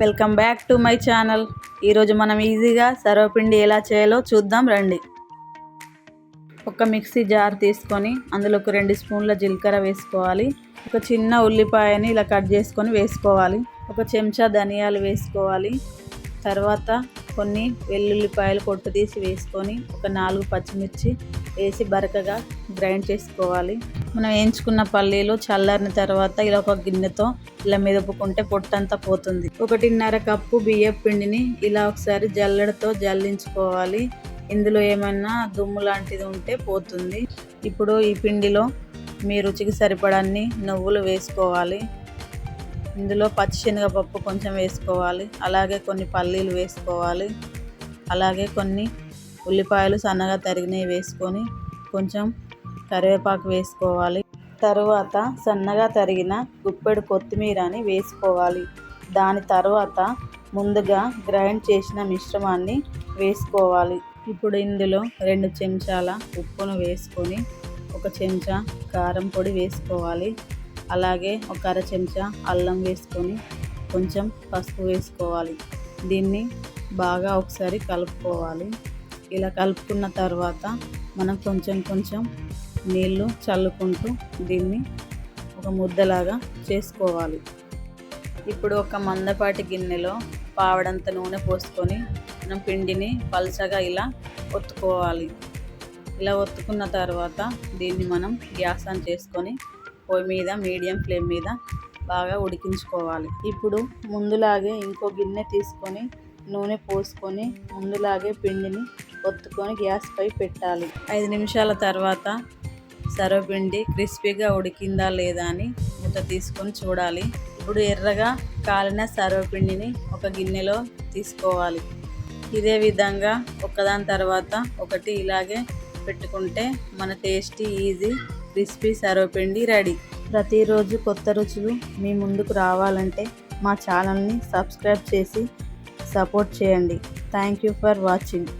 Welcome back to my channel. ఈరోజు మనం ఈజీగా సర్వపిండి ఎలా చేయాలో చూద్దాం రండి. ఒక మిక్సీ జార్ తీసుకొని అందులోకి 2 స్పూన్ల జీలకర్ర వేసుకోవాలి. ఒక చిన్న ఉల్లిపాయని ఇలా కట్ చేసుకొని వేసుకోవాలి. ఒక చెంచా ధనియాలు వేసుకోవాలి. తర్వాత కొన్ని వెల్లుల్లిపాయలు పొట్టు తీసి వేసుకొని ఒక 4 పచ్చిమిర్చి వేసి బరకగా గ్రైండ్ చేసుకోవాలి. మనం వేయించుకున్న పల్లీలు చల్లారిన తర్వాత ఇలా ఒక గిన్నెతో ఇలా మెదుపుకుంటే పొట్టంతా పోతుంది. 1.5 కప్పు బియ్యం పిండిని ఇలా ఒకసారి జల్లెడతో జల్లించుకోవాలి. ఇందులో ఏమైనా దుమ్ము లాంటిది ఉంటే పోతుంది. ఇప్పుడు ఈ పిండిలో మీ రుచికి సరిపడన్ని నువ్వులు వేసుకోవాలి. ఇందులో పచ్చిశనగపప్పు కొంచెం వేసుకోవాలి. అలాగే కొన్ని పల్లీలు వేసుకోవాలి. అలాగే కొన్ని ఉల్లిపాయలు సన్నగా తరిగినవి వేసుకొని కొంచెం కరివేపాకు వేసుకోవాలి. తరువాత సన్నగా తరిగిన గుప్పెడు కొత్తిమీరని వేసుకోవాలి. దాని తర్వాత ముందుగా గ్రైండ్ చేసిన మిశ్రమాన్ని వేసుకోవాలి. ఇప్పుడు ఇందులో 2 చెంచాల ఉప్పును వేసుకొని 1 చెంచా కారం పొడి వేసుకోవాలి. అలాగే ఒక 1/2 చెంచా అల్లం వేసుకొని కొంచెం పసుపు వేసుకోవాలి. దీన్ని బాగా ఒకసారి కలుపుకోవాలి. ఇలా కలుపుకున్న తర్వాత మనం కొంచెం నీళ్ళు చల్లుకుంటూ దీన్ని ఒక ముద్దలాగా చేసుకోవాలి. ఇప్పుడు ఒక మందపాటి గిన్నెలో పావడంత నూనె పోసుకొని మనం పిండిని పల్చగా ఇలా ఒత్తుకోవాలి. ఇలా ఒత్తుకున్న తర్వాత దీన్ని మనం గ్యాస్ ఆన్ చేసుకొని పొయ్యి మీద మీడియం ఫ్లేమ్ మీద బాగా ఉడికించుకోవాలి. ఇప్పుడు ముందులాగే ఇంకో గిన్నె తీసుకొని నూనె పోసుకొని ముందులాగే పిండిని ఒత్తుకొని గ్యాస్ పై పెట్టాలి. 5 నిమిషాల తర్వాత సర్వపిండి క్రిస్పీగా ఉడికిందా లేదా అని మూత తీసుకొని చూడాలి. ఇప్పుడు ఎర్రగా కాలిన సర్వపిండిని ఒక గిన్నెలో తీసుకోవాలి. ఇదే విధంగా ఒకదాని తర్వాత ఒకటి ఇలాగే పెట్టుకుంటే మన టేస్టీ ఈజీ క్రిస్పీ సర్వపిండి రెడీ. ప్రతిరోజు కొత్త రుచులు మీ ముందుకు రావాలంటే మా ఛానల్ని సబ్స్క్రైబ్ చేసి సపోర్ట్ చేయండి. Thank you for watching.